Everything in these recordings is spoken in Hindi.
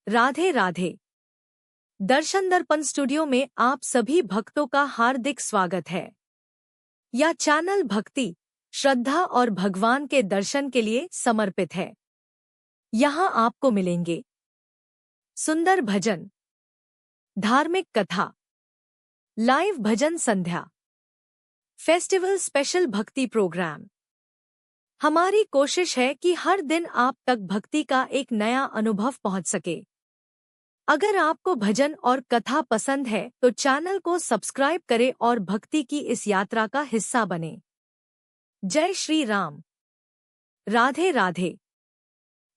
राधे राधे। दर्शन दर्पण स्टूडियो में आप सभी भक्तों का हार्दिक स्वागत है। यह चैनल भक्ति, श्रद्धा और भगवान के दर्शन के लिए समर्पित है। यहाँ आपको मिलेंगे सुंदर भजन, धार्मिक कथा, लाइव भजन संध्या, फेस्टिवल स्पेशल भक्ति प्रोग्राम। हमारी कोशिश है कि हर दिन आप तक भक्ति का एक नया अनुभव पहुंच सके। अगर आपको भजन और कथा पसंद है तो चैनल को सब्सक्राइब करें और भक्ति की इस यात्रा का हिस्सा बने। जय श्री राम। राधे राधे।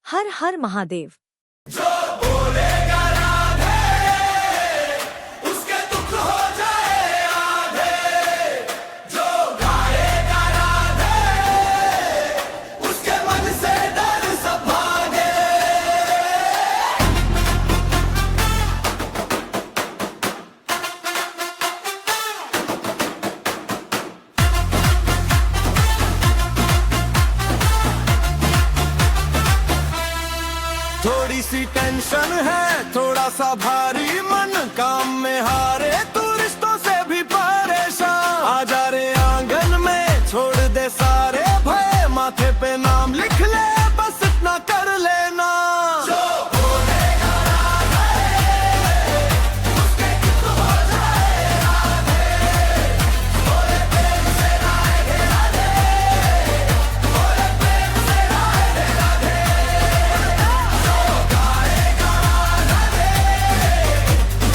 हर हर महादेव। जो बोलेगा राधे, उसके दुख हो जाए आधे। जो गाएगा राधे, उसके मन से डर सब भागे। थोड़ी सी टेंशन है, थोड़ा सा भारी मन, काम में हारे तू रिश्तों से भी परेशान। आ जा रे आंगन में, छोड़ दे सारे भय, माथे पे नाम लिख ले, बस इतना कर लेना। जो बोलेगा राधे, उसके दुख हो जाए आधे। बोले प्रेम से राधे राधे, बोले प्रेम से राधे राधे।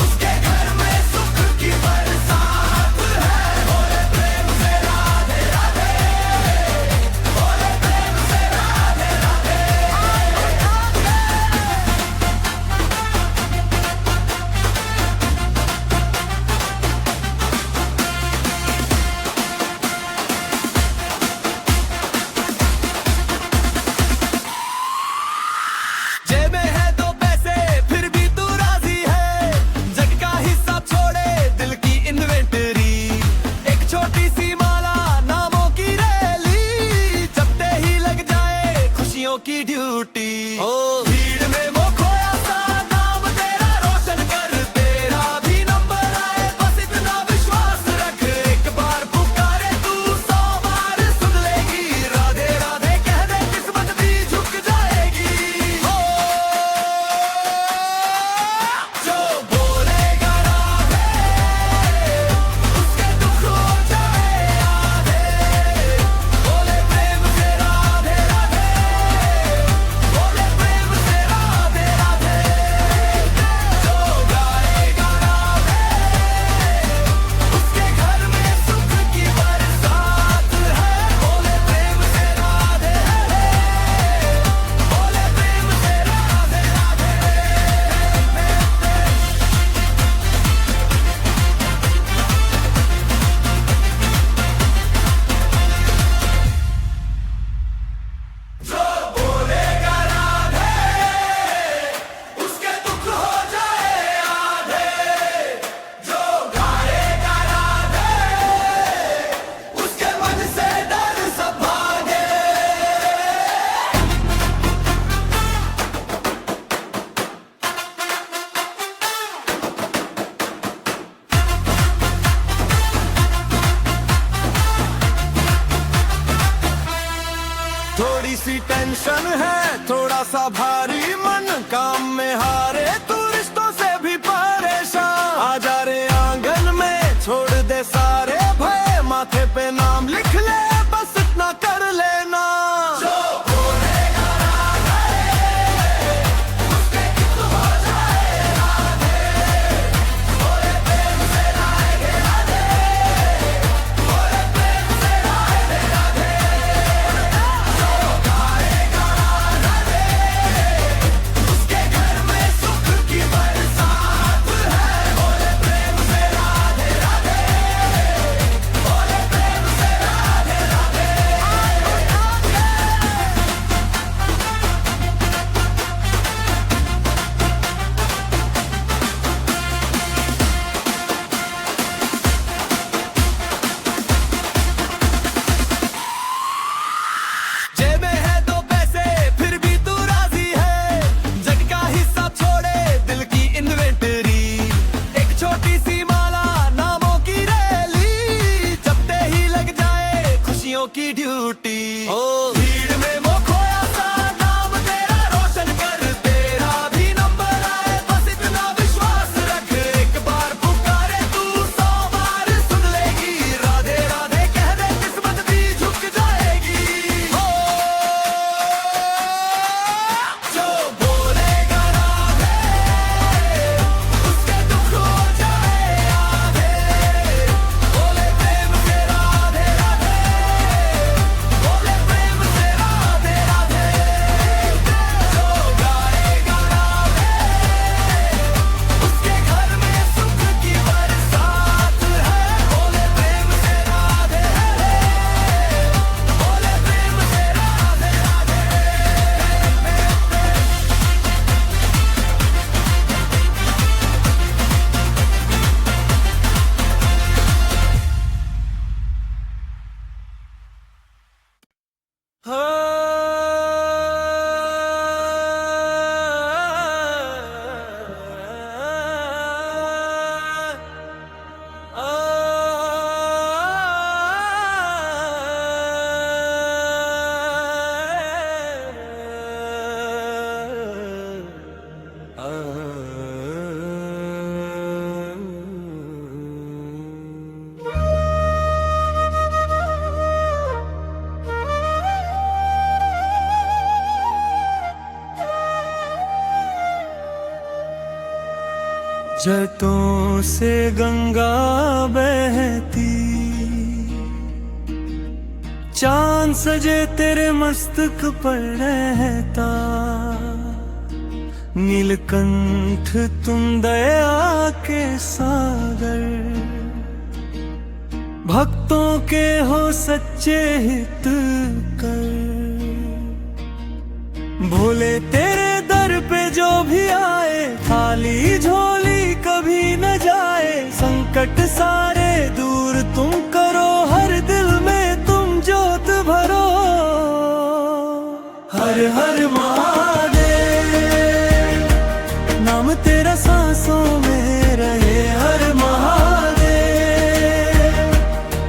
उसके घर में सुख की बरसात है। बोले प्रेम से राधे राधे, बोले प्रेम से राधे राधे। जेब में है दो पैसे, फिर भी तू राजी है। जग का हिस्सा छोड़े, दिल की इन्वेंटरी। एक छोटी सी माला, नामों की रैली, जपते ही लग जाए खुशियों की ड्यूटी। ओ भीड़ में वो खोया सा नाम तेरा रोशन कर, तेरा भी नंबर आए, बस इतना विश्वास रख। एक बार पुकारे तू 100 बार सुन लेगी। राधे राधे कह दे, किस्मत भी झुक जाएगी। हो जो बोलेगा राधे, उसके दुख हो जाए आधे। बोले प्रेम से राधे राधे, बोले प्रेम से राधे राधे। जो गाएगा राधे, उसके घर में सुख की बरसात है। बोले प्रेम से राधे राधे, बोले प्रेम से राधे राधे। जो बोलेगा राधे, उसके दुख हो जाए आधे। जो गाएगा राधे, उसके मन से डर सब भागे। थोड़ी सी टेंशन है, थोड़ा सा भारी मन, काम में हारे तू रिश्तों से भी परेशान। आ जा रे आंगन में, छोड़ दे सारे भय, माथे पे नाम लिख ले, बस इतना कर लेना। जो बोलेगा राधे, उसके दुख हो जाए आधे। बोले प्रेम से राधे राधे, बोले प्रेम से राधे राधे। जो गाएगा राधे, जटों से गंगा बहती, चांद सजे तेरे मस्तक पर रहता, नीलकंठ तुम दया के सागर, भक्तों के हो सच्चे हित कर। भोले तेरे दर पे जो भी आए, खाली झोली कभी न जाए, संकट सारे दूर तुम करो, हर दिल में तुम ज्योत भरो। हर हर महादेव, नाम तेरा सांसों में रहे, हर महादेव,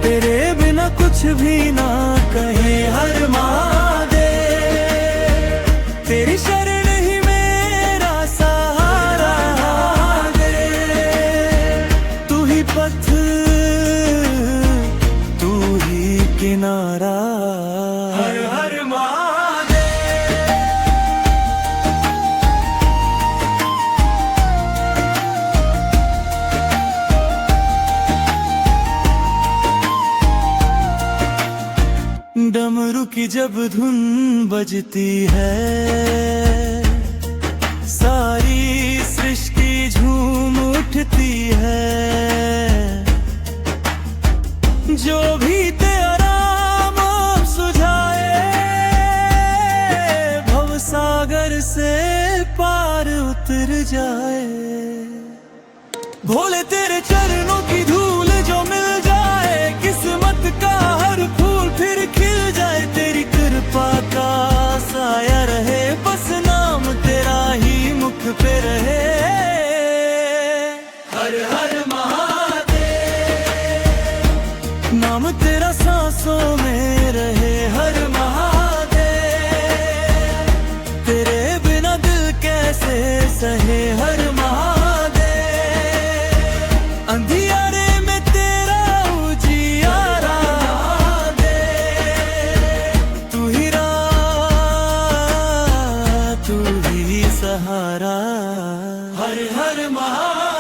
तेरे बिना कुछ भी ना कहे, हर महादेव, तेरी शरण ही मेरा सहारा दे, तू ही पथ तू ही किनारा। हर हर डमरू की जब धुन बजती है, सारी सृष्टि झूम उठती है। जो भी तेरा नाम सुझाए, भव सागर से पार उतर जाए। भोले तेरे चरणों की धूल जो मिल जाए, किस्मत का हर फूल फिर खिल जाए। तेरी कृपा का साया रहे, बस नाम तेरा ही मुख पे रहे। हर हर महादेव, नाम तेरा सांसों में रहे, हर महादेव, तेरे बिना दिल कैसे सहे, हर महादेव, अंधियारे में तेरा उजियारा दे, तू ही राह तू ही सहारा। हर हर महादेव।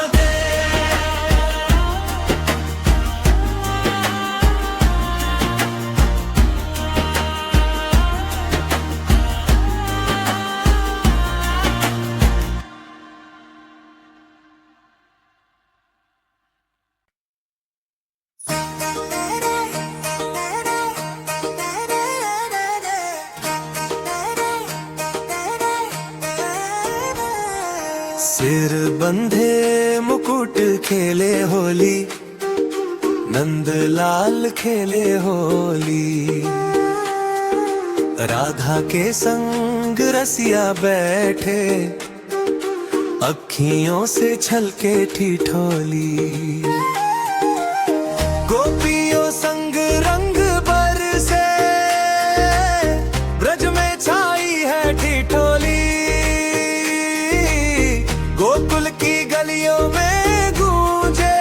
सिर बंधे मुकुट खेले होली, नंदलाल खेले होली, राधा के संग रसिया बैठे, अखियों से छलके ठिठोली। गोपियों संग रंग बरसे, ब्रज में छाई है ठिठोली, गोकुल की गलियों में गूंजे,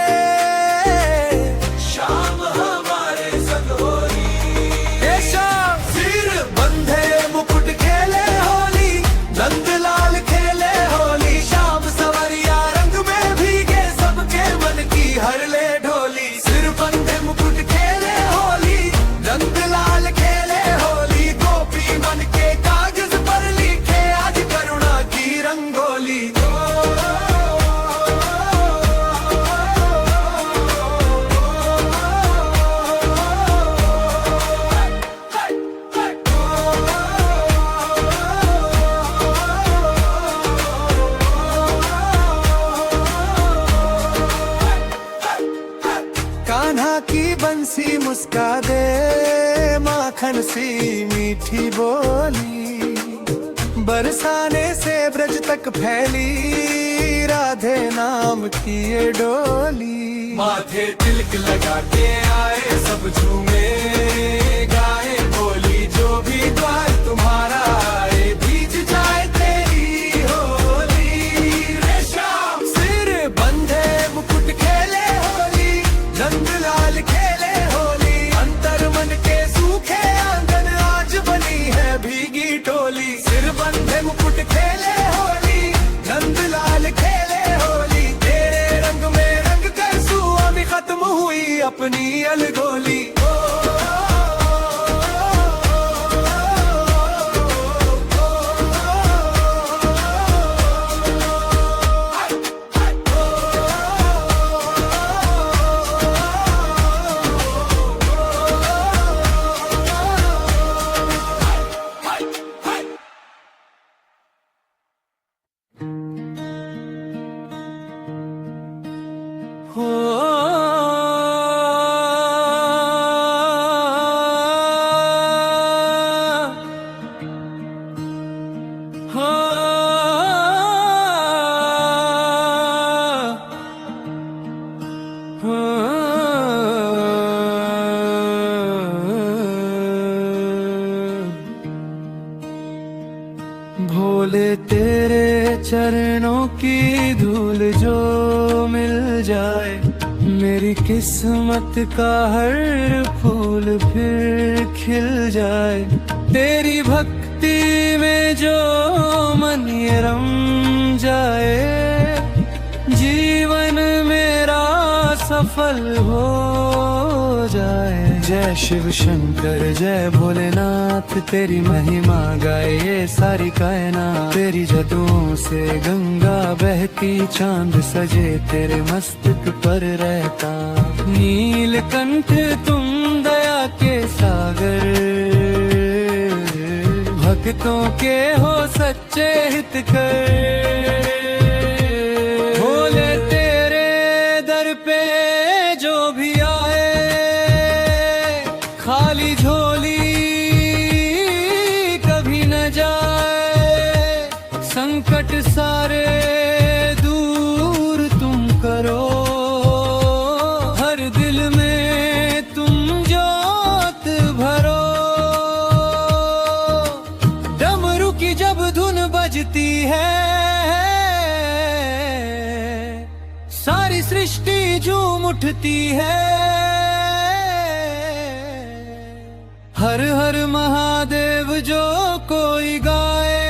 शाम हमारे संग होली। ये शाम सिर बंधे मुकुट खेले होली, नंदलाल खेले होली, शाम सवरिया रंग में भीगे, सबके मन की हर ले ढोली। सिर बंधे मुकुट खेले होली, नंदलाल खेले होली, गोपी मन के कागज पर लिखे आज करुणा की रंगोली। कान्हा की बंसी मुस्का दे, माखन सी मीठी बोली, बरसाने से ब्रज तक फैली, राधे नाम की ये डोली। माथे तिलक लगा के आए सब झूमे, गाए बोली जो भी द्वार तुम्हारा आए, भीज जाए तेरी होली। अपनी अलगोली। भोले तेरे चरणों की धूल जो मिल जाए, मेरी किस्मत का हर फूल फिर खिल जाए। तेरी भक्ति में जो मन ये रम जाए, जीवन मेरा सफल हो जाए। जय शिव शंकर जय भोलेनाथ, तेरी महिमा गाए ये सारी कायनात। तेरी जदुओं से गंगा बहती, चांद सजे तेरे मस्तक पर रहता। नीलकंठ तुम दया के सागर, भक्तों के हो सच्चे हितकर। भोले तेरे दर पे जो भी आए, खाली झोली कभी न जाए। संकट सारे दूर तुम करो, हर दिल में तुम जोत भरो। डमरू की जब धुन बजती है, सारी सृष्टि झूम उठती है। हर हर महादेव जो कोई गाए,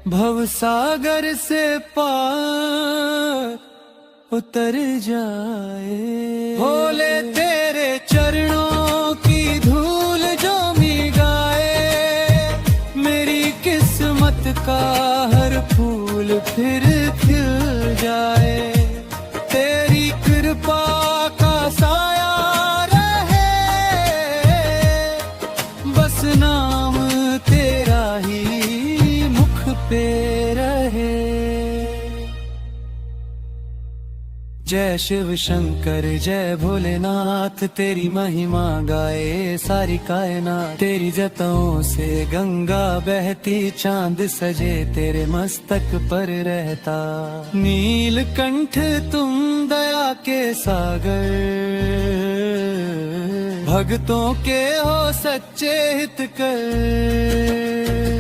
भव सागर से पार उतर जाए। भोले तेरे चरणों की धूल जो मी गाए, मेरी किस्मत का हर फूल फिर खिल जाए। तेरी कृपा का साया नाम तेरा ही मुख पे रहे। जय शिव शंकर जय भोलेनाथ, तेरी महिमा गाए सारी कायनात। तेरी जतों से गंगा बहती, चांद सजे तेरे मस्तक पर रहता। नीलकंठ तुम दया के सागर, भक्तों के हो सच्चे हितकर।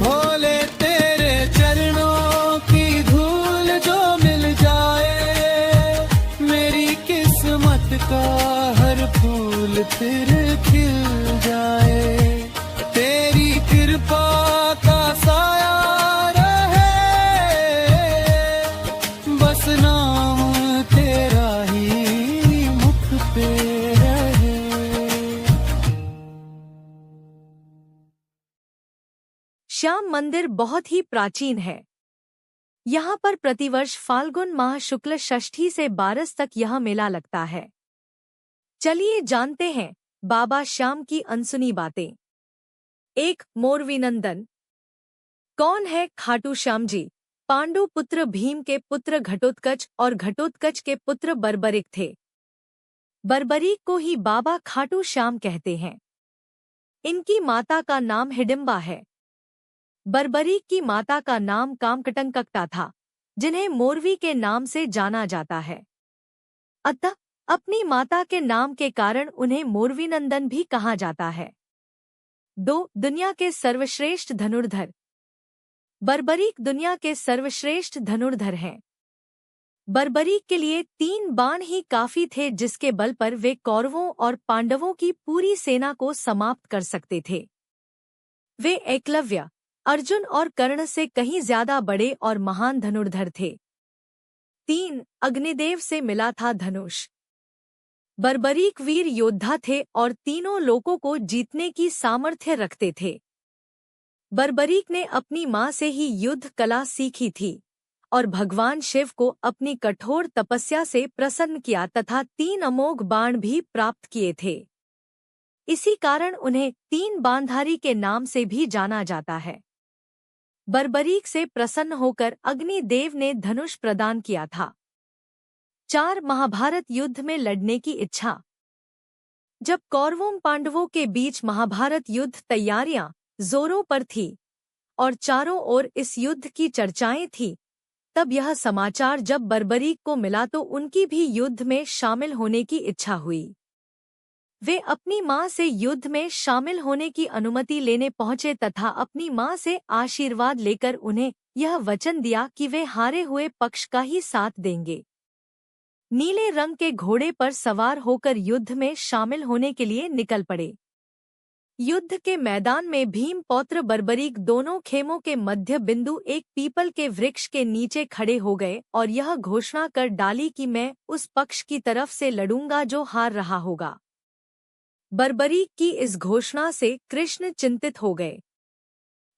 भोले तेरे चरणों की धूल जो मिल जाए, मेरी किस्मत का हर फूल फिर खिल जाए। तेरी कृपा का साया रहे, बस नाम तेरा ही मुख पे रहे। श्याम मंदिर बहुत ही प्राचीन है। यहाँ पर प्रतिवर्ष फाल्गुन माह शुक्ल षष्ठी से 12 तक यह मेला लगता है। चलिए जानते हैं बाबा श्याम की अनसुनी बातें। 1. मोरवीनंदन। कौन है खाटू श्याम जी? पांडु पुत्र भीम के पुत्र घटोत्कच और घटोत्कच के पुत्र बर्बरिक थे। बर्बरीक को ही बाबा खाटू श्याम कहते हैं। इनकी माता का नाम हिडिंबा है। बर्बरीक की माता का नाम कामकटंकक्टा था, जिन्हें मोरवी के नाम से जाना जाता है। अतः अपनी माता के नाम के कारण उन्हें मोरवीनंदन भी कहा जाता है। 2. दुनिया के सर्वश्रेष्ठ धनुर्धर। बर्बरीक दुनिया के सर्वश्रेष्ठ धनुर्धर हैं। बर्बरीक के लिए 3 बाण ही काफी थे, जिसके बल पर वे कौरवों और पांडवों की पूरी सेना को समाप्त कर सकते थे। वे एकलव्य, अर्जुन और कर्ण से कहीं ज्यादा बड़े और महान धनुर्धर थे। 3. अग्निदेव से मिला था धनुष। बर्बरीक वीर योद्धा थे और तीनों लोकों को जीतने की सामर्थ्य रखते थे। बर्बरीक ने अपनी मां से ही युद्ध कला सीखी थी और भगवान शिव को अपनी कठोर तपस्या से प्रसन्न किया तथा 3 अमोघ बाण भी प्राप्त किए थे। इसी कारण उन्हें 3 बाणधारी के नाम से भी जाना जाता है। बर्बरीक से प्रसन्न होकर अग्निदेव ने धनुष प्रदान किया था। 4. महाभारत युद्ध में लड़ने की इच्छा। जब कौरवों पांडवों के बीच महाभारत युद्ध तैयारियां जोरों पर थी और चारों ओर इस युद्ध की चर्चाएं थी, तब यह समाचार जब बर्बरीक को मिला तो उनकी भी युद्ध में शामिल होने की इच्छा हुई। वे अपनी मां से युद्ध में शामिल होने की अनुमति लेने पहुंचे तथा अपनी मां से आशीर्वाद लेकर उन्हें यह वचन दिया कि वे हारे हुए पक्ष का ही साथ देंगे। नीले रंग के घोड़े पर सवार होकर युद्ध में शामिल होने के लिए निकल पड़े। युद्ध के मैदान में भीम पौत्र बर्बरीक दोनों खेमों के मध्य बिंदु एक पीपल के वृक्ष के नीचे खड़े हो गए और यह घोषणा कर डाली कि मैं उस पक्ष की तरफ से लड़ूंगा जो हार रहा होगा। बर्बरीक की इस घोषणा से कृष्ण चिंतित हो गए।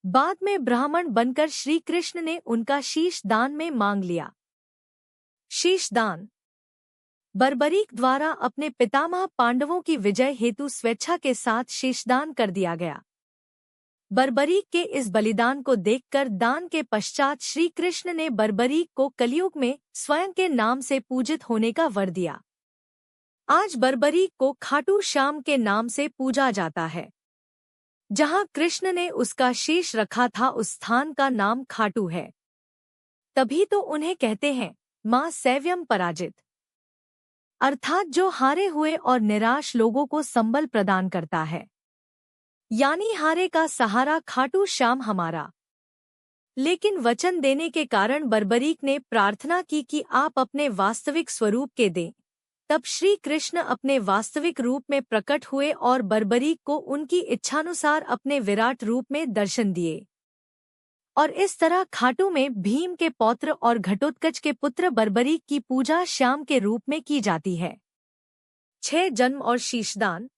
बाद में ब्राह्मण बनकर श्री कृष्ण ने उनका शीश दान में मांग लिया। शीश दान। बर्बरीक द्वारा अपने पितामह पांडवों की विजय हेतु स्वेच्छा के साथ शीशदान कर दिया गया। बर्बरीक के इस बलिदान को देखकर दान के पश्चात श्री कृष्ण ने बर्बरीक को कलयुग में स्वयं के नाम से पूजित होने का वर दिया। आज बर्बरीक को खाटू श्याम के नाम से पूजा जाता है। जहां कृष्ण ने उसका शीश रखा था उस स्थान का नाम खाटू है। तभी तो उन्हें कहते हैं मां सैव्यम पराजित, अर्थात जो हारे हुए और निराश लोगों को संबल प्रदान करता है, यानी हारे का सहारा खाटू श्याम हमारा। लेकिन वचन देने के कारण बर्बरीक ने प्रार्थना की कि आप अपने वास्तविक स्वरूप के दें। तब श्री कृष्ण अपने वास्तविक रूप में प्रकट हुए और बर्बरीक को उनकी इच्छानुसार अपने विराट रूप में दर्शन दिए। और इस तरह खाटू में भीम के पौत्र और घटोत्कच के पुत्र बर्बरीक की पूजा श्याम के रूप में की जाती है। 6. जन्म और शीशदान।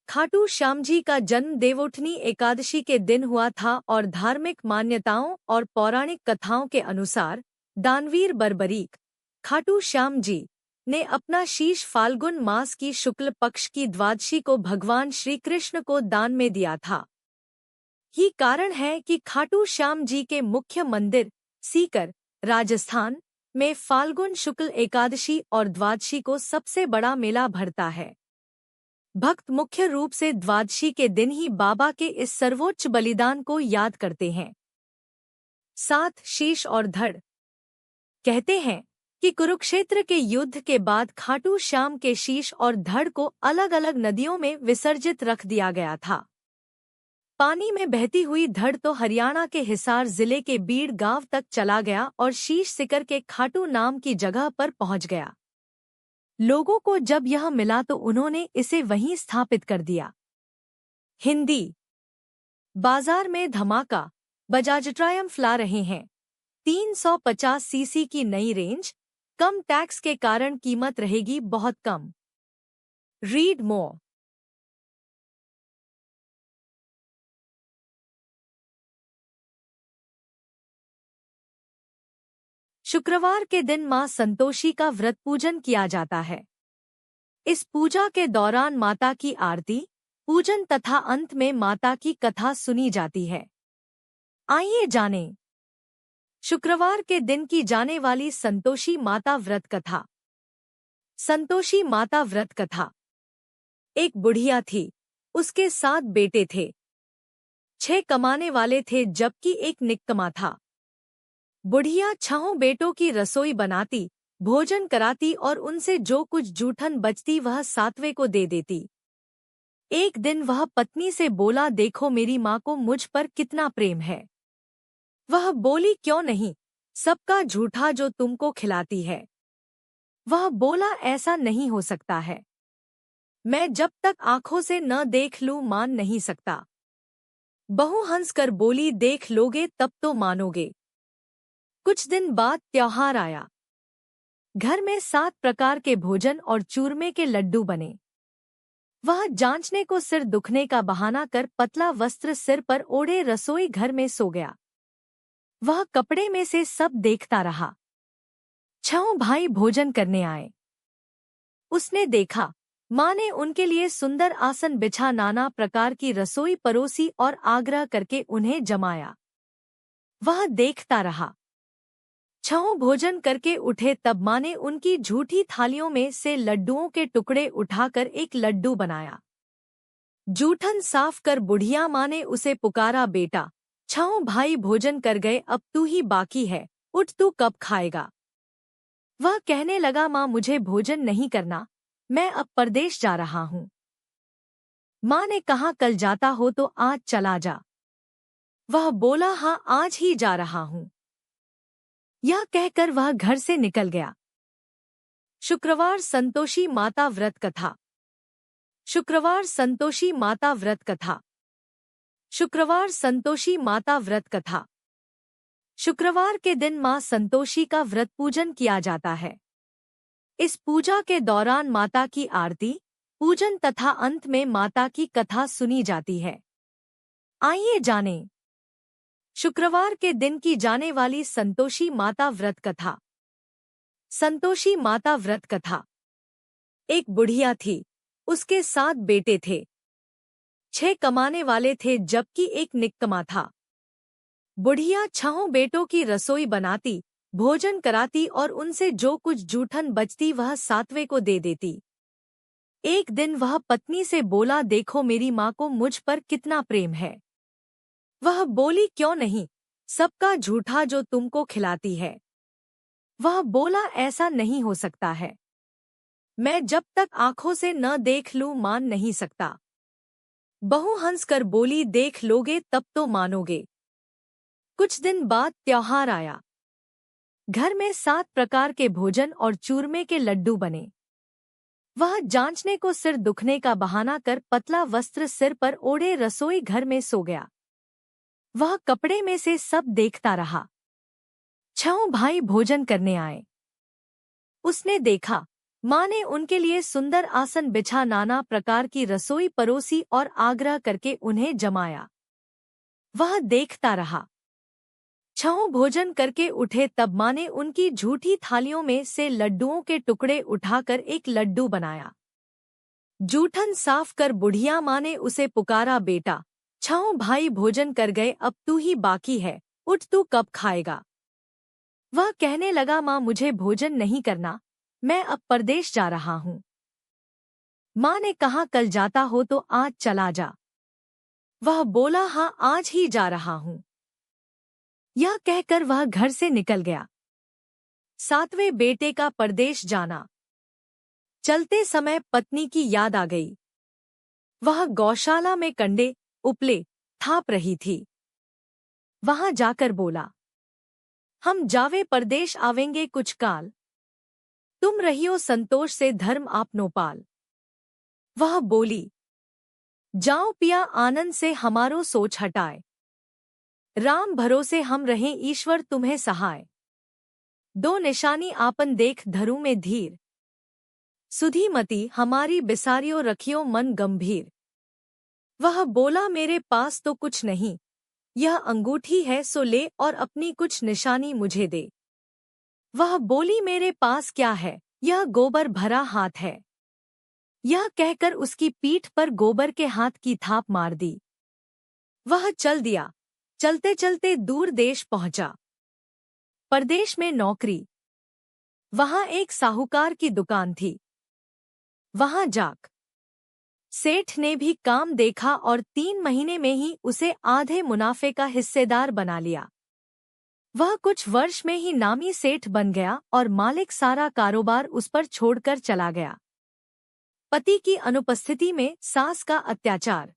खाटू श्याम जी का जन्म देवोठनी एकादशी के दिन हुआ था और धार्मिक मान्यताओं और पौराणिक कथाओं के अनुसार दानवीर बर्बरीक खाटू श्याम जी ने अपना शीश फाल्गुन मास की शुक्ल पक्ष की द्वादशी को भगवान श्री कृष्ण को दान में दिया था। यही कारण है कि खाटू श्याम जी के मुख्य मंदिर सीकर, राजस्थान में फाल्गुन शुक्ल एकादशी और द्वादशी को सबसे बड़ा मेला भरता है। भक्त मुख्य रूप से द्वादशी के दिन ही बाबा के इस सर्वोच्च बलिदान को याद करते हैं। 7. शीश और धड़। कहते हैं कि कुरुक्षेत्र के युद्ध के बाद खाटू श्याम के शीश और धड़ को अलग अलग नदियों में विसर्जित रख दिया गया था। पानी में बहती हुई धड़ तो हरियाणा के हिसार जिले के बीड़ गांव तक चला गया और शीश सिकर के खाटू नाम की जगह पर पहुंच गया। लोगों को जब यह मिला तो उन्होंने इसे वहीं स्थापित कर दिया। हिंदी। बाजार में धमाका, बजाज ट्रायम्फ ला रहे हैं 350 सीसी की नई रेंज, कम टैक्स के कारण कीमत रहेगी बहुत कम। Read more. शुक्रवार के दिन मां संतोषी का व्रत पूजन किया जाता है। इस पूजा के दौरान माता की आरती, पूजन तथा अंत में माता की कथा सुनी जाती है। आइए जानें शुक्रवार के दिन की जाने वाली संतोषी माता व्रत कथा। संतोषी माता व्रत कथा। एक बुढ़िया थी, उसके 7 बेटे थे। 6 कमाने वाले थे जबकि एक निकम्मा था। बुढ़िया 6 बेटों की रसोई बनाती, भोजन कराती और उनसे जो कुछ जूठन बचती वह 7वें को दे देती। एक दिन वह पत्नी से बोला, देखो मेरी माँ को मुझ पर कितना प्रेम है। वह बोली, क्यों नहीं, सबका झूठा जो तुमको खिलाती है। वह बोला, ऐसा नहीं हो सकता है, मैं जब तक आंखों से न देख लूं मान नहीं सकता। बहू हंसकर बोली, देख लोगे तब तो मानोगे। कुछ दिन बाद त्योहार आया। घर में 7 प्रकार के भोजन और चूरमे के लड्डू बने। वह जांचने को सिर दुखने का बहाना कर पतला वस्त्र सिर पर ओढ़े रसोई घर में सो गया। वह कपड़े में से सब देखता रहा। 6 भाई भोजन करने आए। उसने देखा माँ ने उनके लिए सुंदर आसन बिछा नाना प्रकार की रसोई परोसी और आग्रह करके उन्हें जमाया। वह देखता रहा। 6 भोजन करके उठे तब माँ ने उनकी झूठी थालियों में से लड्डुओं के टुकड़े उठाकर एक लड्डू बनाया। जूठन साफ कर बुढ़िया माँ ने उसे पुकारा, बेटा 6 भाई भोजन कर गए, अब तू ही बाकी है, उठ, तू कब खाएगा। वह कहने लगा, माँ मुझे भोजन नहीं करना, मैं अब परदेश जा रहा हूँ। माँ ने कहा, कल जाता हो तो आज चला जा। वह बोला, हाँ आज ही जा रहा हूँ। यह कहकर वह घर से निकल गया। शुक्रवार संतोषी माता व्रत कथा। शुक्रवार संतोषी माता व्रत कथा। शुक्रवार संतोषी माता व्रत कथा। शुक्रवार के दिन माँ संतोषी का व्रत पूजन किया जाता है। इस पूजा के दौरान माता की आरती, पूजन तथा अंत में माता की कथा सुनी जाती है। आइए जानें शुक्रवार के दिन की जाने वाली संतोषी माता व्रत कथा। संतोषी माता व्रत कथा। एक बुढ़िया थी, उसके 7 बेटे थे। 6 कमाने वाले थे जबकि एक निकम्मा था। बुढ़िया 6 बेटों की रसोई बनाती, भोजन कराती और उनसे जो कुछ जूठन बचती वह 7वें को दे देती। एक दिन वह पत्नी से बोला, देखो मेरी माँ को मुझ पर कितना प्रेम है। वह बोली, क्यों नहीं, सबका झूठा जो तुमको खिलाती है। वह बोला, ऐसा नहीं हो सकता है, मैं जब तक आंखों से न देख लूं मान नहीं सकता। बहू हंसकर बोली, देख लोगे तब तो मानोगे। कुछ दिन बाद त्योहार आया। घर में 7 प्रकार के भोजन और चूरमे के लड्डू बने। वह जांचने को सिर दुखने का बहाना कर पतला वस्त्र सिर पर ओढ़े रसोई घर में सो गया। वह कपड़े में से सब देखता रहा। 6 भाई भोजन करने आए। उसने देखा माँ ने उनके लिए सुंदर आसन बिछा नाना प्रकार की रसोई परोसी और आग्रह करके उन्हें जमाया। वह देखता रहा। 6 भोजन करके उठे तब माँ ने उनकी झूठी थालियों में से लड्डुओं के टुकड़े उठाकर एक लड्डू बनाया। जूठन साफ कर बुढ़िया माँ ने उसे पुकारा, बेटा 6 भाई भोजन कर गए, अब तू ही बाकी है, उठ, तू कब खाएगा। वह कहने लगा, माँ मुझे भोजन नहीं करना, मैं अब परदेश जा रहा हूँ। माँ ने कहा, कल जाता हो तो आज चला जा। वह बोला, हाँ आज ही जा रहा हूँ। यह कहकर वह घर से निकल गया। 7वें बेटे का परदेश जाना। चलते समय पत्नी की याद आ गई। वह गौशाला में कंडे उपले थाप रही थी। वहां जाकर बोला, हम जावे परदेश आवेंगे कुछ काल, तुम रहियो संतोष से धर्म आपनो पाल। वह बोली, जाओ पिया आनंद से हमारो सोच हटाए, राम भरोसे हम रहें ईश्वर तुम्हें सहाय। 2 निशानी आपन देख धरू में धीर, सुधी मती हमारी बिसारियो रखियो मन गंभीर। वह बोला, मेरे पास तो कुछ नहीं, यह अंगूठी है सो ले और अपनी कुछ निशानी मुझे दे। वह बोली, मेरे पास क्या है, यह गोबर भरा हाथ है। यह कहकर उसकी पीठ पर गोबर के हाथ की थाप मार दी। वह चल दिया। चलते चलते दूर देश पहुंचा। परदेश में नौकरी। वहां एक साहूकार की दुकान थी। वहां जाक सेठ ने भी काम देखा और 3 महीने में ही उसे आधे मुनाफे का हिस्सेदार बना लिया। वह कुछ वर्ष में ही नामी सेठ बन गया और मालिक सारा कारोबार उस पर छोड़कर चला गया। पति की अनुपस्थिति में सास का अत्याचार।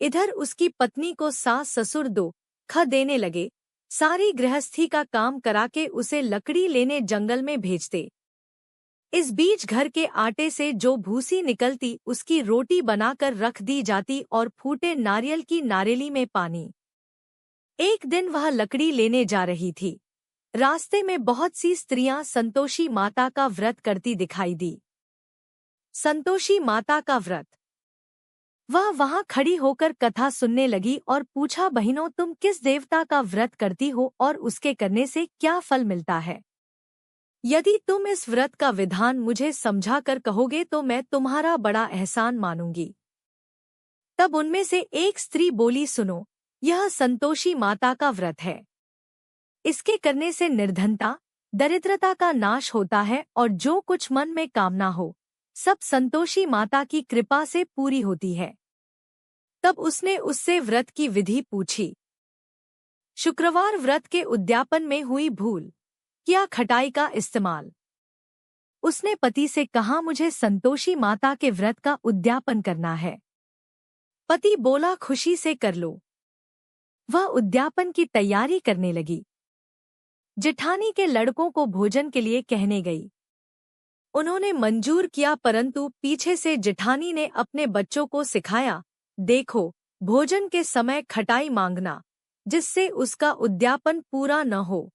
इधर उसकी पत्नी को सास ससुर दुख देने लगे, सारी गृहस्थी का काम करा के उसे लकड़ी लेने जंगल में भेजते। इस बीच घर के आटे से जो भूसी निकलती उसकी रोटी बनाकर रख दी जाती और फूटे नारियल की नारेली में पानी। एक दिन वह लकड़ी लेने जा रही थी। रास्ते में बहुत सी स्त्रियां संतोषी माता का व्रत करती दिखाई दी। संतोषी माता का व्रत। वह वहां खड़ी होकर कथा सुनने लगी और पूछा, बहनों, तुम किस देवता का व्रत करती हो और उसके करने से क्या फल मिलता है? यदि तुम इस व्रत का विधान मुझे समझा कर कहोगे तो मैं तुम्हारा बड़ा एहसान मानूंगी। तब उनमें से एक स्त्री बोली, सुनो, यह संतोषी माता का व्रत है। इसके करने से निर्धनता, दरिद्रता का नाश होता है और जो कुछ मन में कामना हो सब संतोषी माता की कृपा से पूरी होती है। तब उसने उससे व्रत की विधि पूछी। शुक्रवार व्रत के उद्यापन में हुई भूल, किया खटाई का इस्तेमाल। उसने पति से कहा, मुझे संतोषी माता के व्रत का उद्यापन करना है। पति बोला, खुशी से कर लो। वह उद्यापन की तैयारी करने लगी। जेठानी के लड़कों को भोजन के लिए कहने गई। उन्होंने मंजूर किया, परंतु पीछे से जेठानी ने अपने बच्चों को सिखाया, देखो, भोजन के समय खटाई मांगना, जिससे उसका उद्यापन पूरा न हो।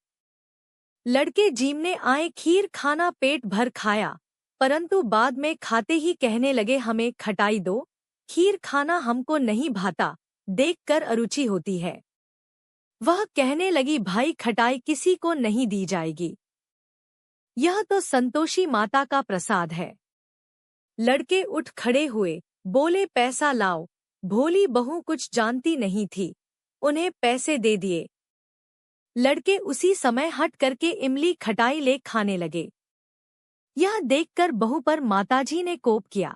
लड़के जीमने आए, खीर खाना पेट भर खाया, परंतु बाद में खाते ही कहने लगे, हमें खटाई दो, खीर खाना हमको नहीं भाता, देखकर अरुचि होती है। वह कहने लगी, भाई, खटाई किसी को नहीं दी जाएगी, यह तो संतोषी माता का प्रसाद है। लड़के उठ खड़े हुए, बोले, पैसा लाओ। भोली बहू कुछ जानती नहीं थी, उन्हें पैसे दे दिए। लड़के उसी समय हट करके इमली खटाई ले खाने लगे। यह देखकर बहू पर माताजी ने कोप किया।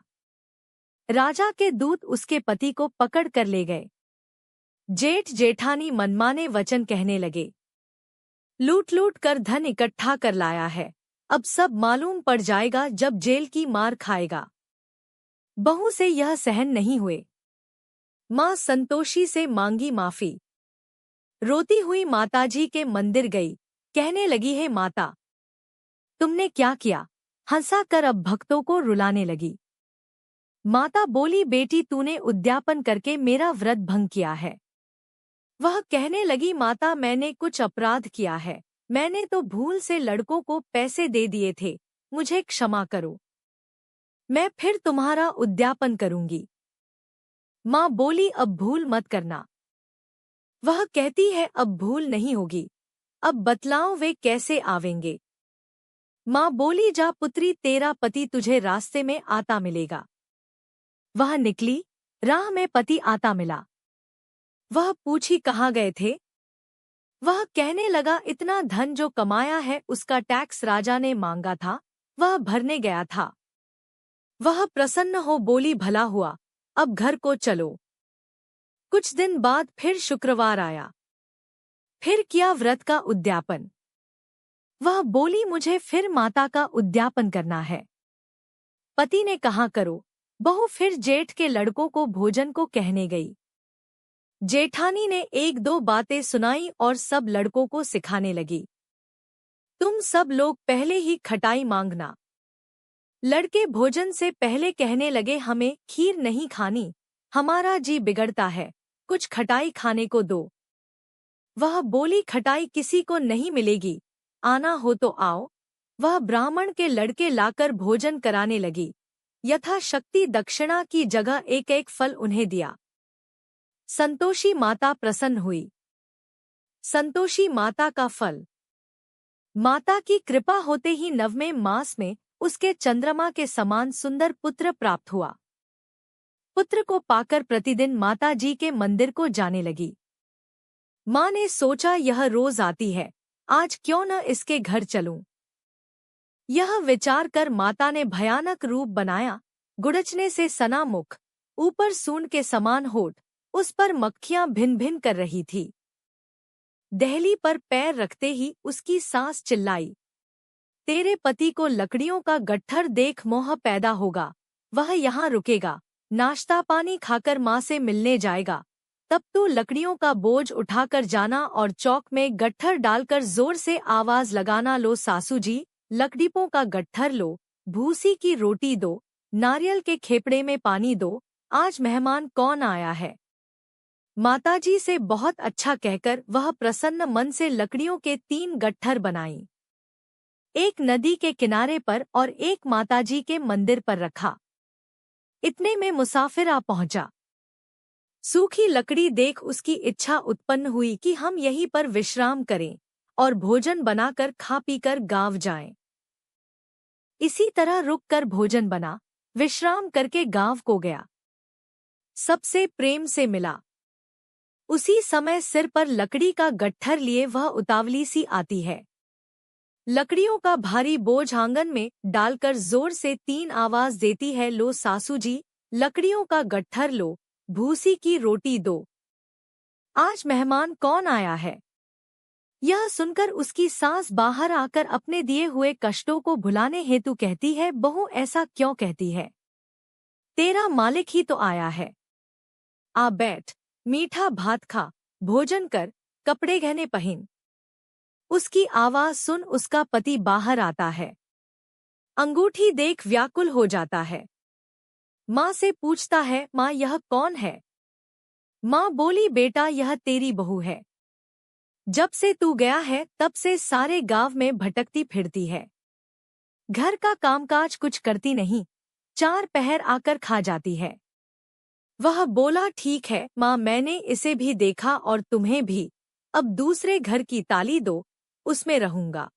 राजा के दूत उसके पति को पकड़ कर ले गए। जेठ जेठानी मनमाने वचन कहने लगे, लूट लूट कर धन इकट्ठा कर लाया है, अब सब मालूम पड़ जाएगा जब जेल की मार खाएगा। बहू से यह सहन नहीं हुए। माँ संतोषी से मांगी माफी। रोती हुई माताजी के मंदिर गई, कहने लगी, है माता, तुमने क्या किया? हंसा कर अब भक्तों को रुलाने लगी। माता बोली, बेटी, तूने उद्यापन करके मेरा व्रत भंग किया है। वह कहने लगी, माता, मैंने कुछ अपराध किया है, मैंने तो भूल से लड़कों को पैसे दे दिए थे, मुझे क्षमा करो, मैं फिर तुम्हारा उद्यापन करूंगी। माँ बोली, अब भूल मत करना। वह कहती है, अब भूल नहीं होगी, अब बतलाओ वे कैसे आवेंगे। माँ बोली, जा पुत्री, तेरा पति तुझे रास्ते में आता मिलेगा। वह निकली, राह में पति आता मिला। वह पूछी, कहाँ गए थे? वह कहने लगा, इतना धन जो कमाया है उसका टैक्स राजा ने मांगा था, वह भरने गया था। वह प्रसन्न हो बोली, भला हुआ, अब घर को चलो। कुछ दिन बाद फिर शुक्रवार आया। फिर किया व्रत का उद्यापन। वह बोली, मुझे फिर माता का उद्यापन करना है। पति ने कहा, करो। बहू फिर जेठ के लड़कों को भोजन को कहने गई। जेठानी ने एक दो बातें सुनाई और सब लड़कों को सिखाने लगी। तुम सब लोग पहले ही खटाई मांगना। लड़के भोजन से पहले कहने लगे, हमें खीर नहीं खानी, हमारा जी बिगड़ता है, कुछ खटाई खाने को दो। वह बोली, खटाई किसी को नहीं मिलेगी, आना हो तो आओ। वह ब्राह्मण के लड़के लाकर भोजन कराने लगी। यथाशक्ति दक्षिणा की जगह एक एक फल उन्हें दिया। संतोषी माता प्रसन्न हुई। संतोषी माता का फल। माता की कृपा होते ही 9वें मास में उसके चंद्रमा के समान सुंदर पुत्र प्राप्त हुआ। पुत्र को पाकर प्रतिदिन माता जी के मंदिर को जाने लगी। माँ ने सोचा, यह रोज आती है, आज क्यों न इसके घर चलूं। यह विचार कर माता ने भयानक रूप बनाया। गुड़चने से सना मुख, ऊपर सूंड के समान होठ, उस पर मक्खियां भिन भिन कर रही थी। दहली पर पैर रखते ही उसकी सांस चिल्लाई, तेरे पति को लकड़ियों का गट्ठर देख मोह पैदा होगा, वह यहाँ रुकेगा, नाश्ता पानी खाकर माँ से मिलने जाएगा, तब तू लकड़ियों का बोझ उठाकर जाना और चौक में गट्ठर डालकर जोर से आवाज लगाना, लो सासू जी, लकड़ियों का गट्ठर लो, भूसी की रोटी दो, नारियल के खेपड़े में पानी दो, आज मेहमान कौन आया है। माताजी से बहुत अच्छा कहकर वह प्रसन्न मन से लकड़ियों के 3 गट्ठर बनाई। एक नदी के किनारे पर और एक माताजी के मंदिर पर रखा। इतने में मुसाफिर आ पहुंचा। सूखी लकड़ी देख उसकी इच्छा उत्पन्न हुई कि हम यहीं पर विश्राम करें और भोजन बनाकर खा पीकर गाँव जाएं। इसी तरह रुककर भोजन बना, विश्राम करके गाँव को गया। सबसे प्रेम से मिला। उसी समय सिर पर लकड़ी का गट्ठर लिए वह उतावली सी आती है। लकड़ियों का भारी बोझ आंगन में डालकर जोर से 3 आवाज देती है, लो सासू जी, लकड़ियों का गट्ठर लो, भूसी की रोटी दो। आज मेहमान कौन आया है? यह सुनकर उसकी सास बाहर आकर अपने दिए हुए कष्टों को भुलाने हेतु कहती है, बहू ऐसा क्यों कहती है? तेरा मालिक ही तो आया है। आ बैठ, मीठा भात खा, भोजन कर, कपड़े गहने पहन। उसकी आवाज सुन उसका पति बाहर आता है। अंगूठी देख व्याकुल हो जाता है। माँ से पूछता है, माँ यह कौन है? माँ बोली, बेटा यह तेरी बहू है। जब से तू गया है तब से सारे गांव में भटकती फिरती है। घर का कामकाज कुछ करती नहीं, 4 पहर आकर खा जाती है। वह बोला, ठीक है माँ, मैंने इसे भी देखा और तुम्हें भी। अब दूसरे घर की ताली दो, उसमें रहूंगा।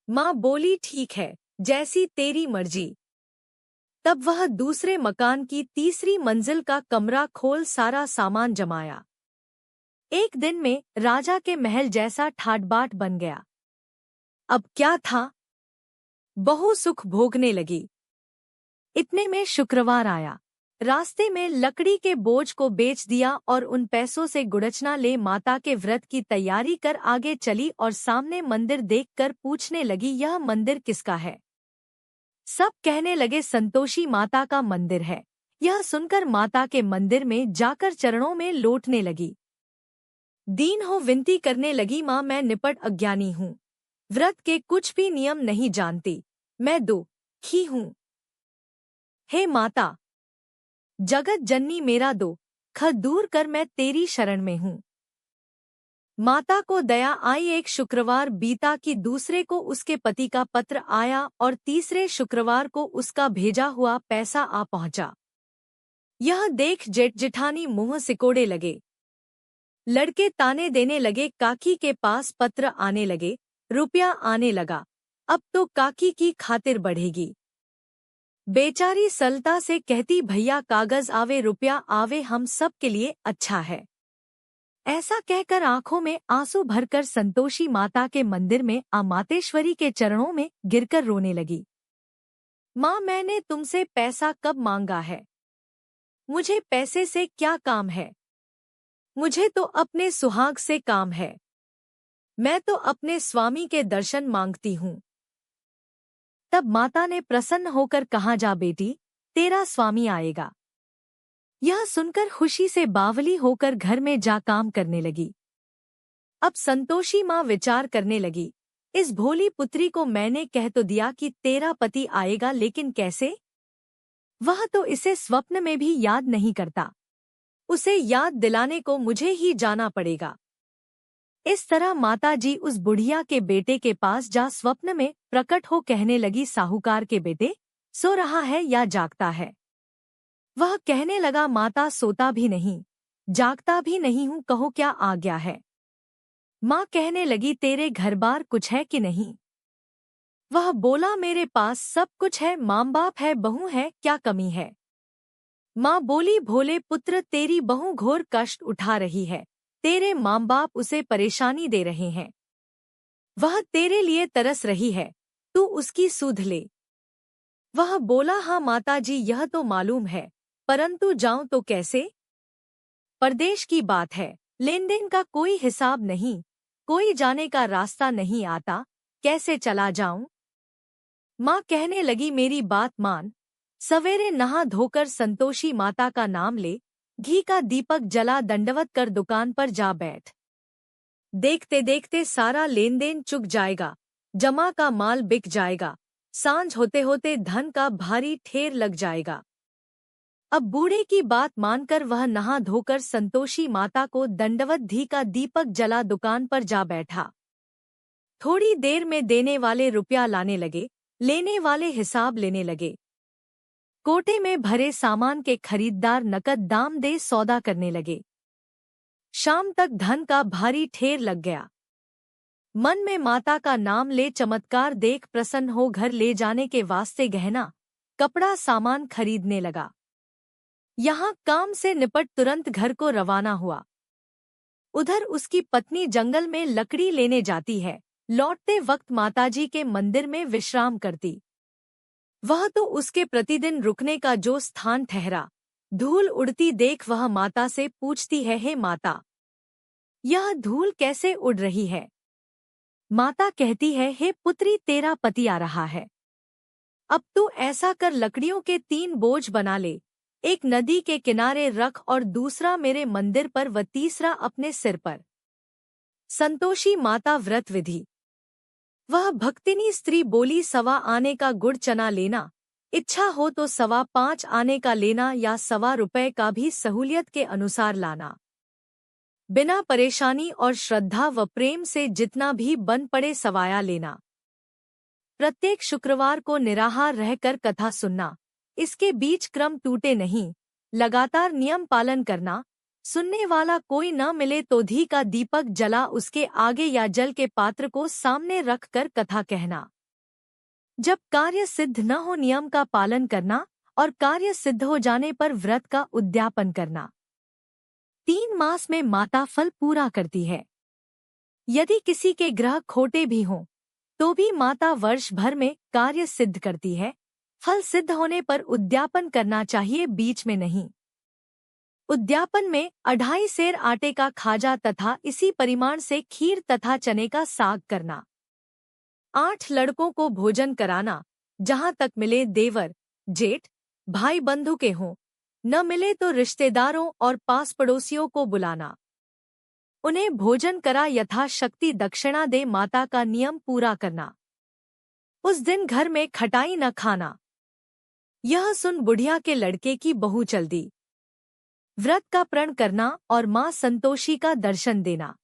माँ बोली, ठीक है, जैसी तेरी मर्जी। तब वह दूसरे मकान की तीसरी मंजिल का कमरा खोल सारा सामान जमाया। एक दिन में राजा के महल जैसा ठाट-बाट बन गया। अब क्या था? बहू सुख भोगने लगी। इतने में शुक्रवार आया। रास्ते में लकड़ी के बोझ को बेच दिया और उन पैसों से गुड़चना ले माता के व्रत की तैयारी कर आगे चली और सामने मंदिर देखकर पूछने लगी, यह मंदिर किसका है? सब कहने लगे, संतोषी माता का मंदिर है। यह सुनकर माता के मंदिर में जाकर चरणों में लौटने लगी। दीन हो विनती करने लगी, माँ मैं निपट अज्ञानी हूँ, व्रत के कुछ भी नियम नहीं जानती, मैं दुखी हूँ। हे माता, जगत जननी मेरा दुख दूर कर, मैं तेरी शरण में हूँ। माता को दया आई। एक शुक्रवार बीता कि दूसरे को उसके पति का पत्र आया और तीसरे शुक्रवार को उसका भेजा हुआ पैसा आ पहुंचा। यह देख जेठ जेठानी मुंह सिकोड़े लगे। लड़के ताने देने लगे, काकी के पास पत्र आने लगे, रुपया आने लगा, अब तो काकी की खातिर बढ़ेगी। बेचारी सलता से कहती, भैया कागज आवे रुपया आवे, हम सब के लिए अच्छा है। ऐसा कहकर आंखों में आंसू भरकर संतोषी माता के मंदिर में मातेश्वरी के चरणों में गिरकर रोने लगी। माँ मैंने तुमसे पैसा कब मांगा है? मुझे पैसे से क्या काम है? मुझे तो अपने सुहाग से काम है। मैं तो अपने स्वामी के दर्शन मांगती हूँ। तब माता ने प्रसन्न होकर कहा, जा बेटी, तेरा स्वामी आएगा। यह सुनकर खुशी से बावली होकर घर में जा काम करने लगी। अब संतोषी माँ विचार करने लगी, इस भोली पुत्री को मैंने कह तो दिया कि तेरा पति आएगा, लेकिन कैसे? वह तो इसे स्वप्न में भी याद नहीं करता। उसे याद दिलाने को मुझे ही जाना पड़ेगा। इस तरह माताजी उस बुढ़िया के बेटे के पास जा स्वप्न में प्रकट हो कहने लगी, साहूकार के बेटे, सो रहा है या जागता है? वह कहने लगा, माता सोता भी नहीं, जागता भी नहीं हूँ, कहो क्या आज्ञा है? माँ कहने लगी, तेरे घर बार कुछ है कि नहीं? वह बोला, मेरे पास सब कुछ है, माँ बाप है, बहू है, क्या कमी है? माँ बोली, भोले पुत्र, तेरी बहू घोर कष्ट उठा रही है, तेरे माँ बाप उसे परेशानी दे रहे हैं। वह तेरे लिए तरस रही है, तू उसकी सुध ले। वह बोला, हाँ माताजी, यह तो मालूम है, परंतु जाऊं तो कैसे? परदेश की बात है, लेन देन का कोई हिसाब नहीं, कोई जाने का रास्ता नहीं आता, कैसे चला जाऊं? माँ कहने लगी, मेरी बात मान, सवेरे नहा धोकर संतोषी माता का नाम ले, घी का दीपक जला दंडवत कर दुकान पर जा बैठ। देखते देखते सारा लेन देन चुक जाएगा, जमा का माल बिक जाएगा, सांझ होते होते धन का भारी ढेर लग जाएगा। अब बूढ़े की बात मानकर वह नहा धोकर संतोषी माता को दंडवत घी का दीपक जला दुकान पर जा बैठा। थोड़ी देर में देने वाले रुपया लाने लगे, लेने वाले हिसाब लेने लगे। कोटे में भरे सामान के खरीददार नकद दाम दे सौदा करने लगे। शाम तक धन का भारी ढेर लग गया। मन में माता का नाम ले चमत्कार देख प्रसन्न हो घर ले जाने के वास्ते गहना, कपड़ा सामान खरीदने लगा। यहाँ काम से निपट तुरंत घर को रवाना हुआ। उधर उसकी पत्नी जंगल में लकड़ी लेने जाती है। लौटते वक्त माताजी के मंदिर में विश्राम करती। वह तो उसके प्रतिदिन रुकने का जो स्थान ठहरा। धूल उड़ती देख वह माता से पूछती है, हे माता, यह धूल कैसे उड़ रही है? माता कहती है, हे पुत्री, तेरा पति आ रहा है। अब तू ऐसा कर, लकड़ियों के 3 बोझ बना ले, एक नदी के किनारे रख और दूसरा मेरे मंदिर पर व तीसरा अपने सिर पर। संतोषी माता व्रत विधि। वह भक्तिनी स्त्री बोली, 1.25 आने का गुड़ चना लेना, इच्छा हो तो 5.25 आने का लेना या 1.25 रुपए का भी सहूलियत के अनुसार लाना। बिना परेशानी और श्रद्धा व प्रेम से जितना भी बन पड़े सवाया लेना। प्रत्येक शुक्रवार को निराहार रहकर कथा सुनना, इसके बीच क्रम टूटे नहीं, लगातार नियम पालन करना। सुनने वाला कोई न मिले तो घी का दीपक जला उसके आगे या जल के पात्र को सामने रखकर कथा कहना। जब कार्य सिद्ध न हो नियम का पालन करना और कार्य सिद्ध हो जाने पर व्रत का उद्यापन करना। 3 मास में माता फल पूरा करती है। यदि किसी के ग्रह खोटे भी हों तो भी माता वर्ष भर में कार्य सिद्ध करती है। फल सिद्ध होने पर उद्यापन करना चाहिए, बीच में नहीं। उद्यापन में 2.5 सेर आटे का खाजा तथा इसी परिमाण से खीर तथा चने का साग करना। 8 लड़कों को भोजन कराना, जहां तक मिले देवर, जेठ, भाई बंधु के हों, न मिले तो रिश्तेदारों और पास पड़ोसियों को बुलाना। उन्हें भोजन करा यथाशक्ति दक्षिणा दे माता का नियम पूरा करना। उस दिन घर में खटाई न खाना। यह सुन बुढ़िया के लड़के की बहू चल दी। व्रत का प्रण करना और मां संतोषी का दर्शन देना।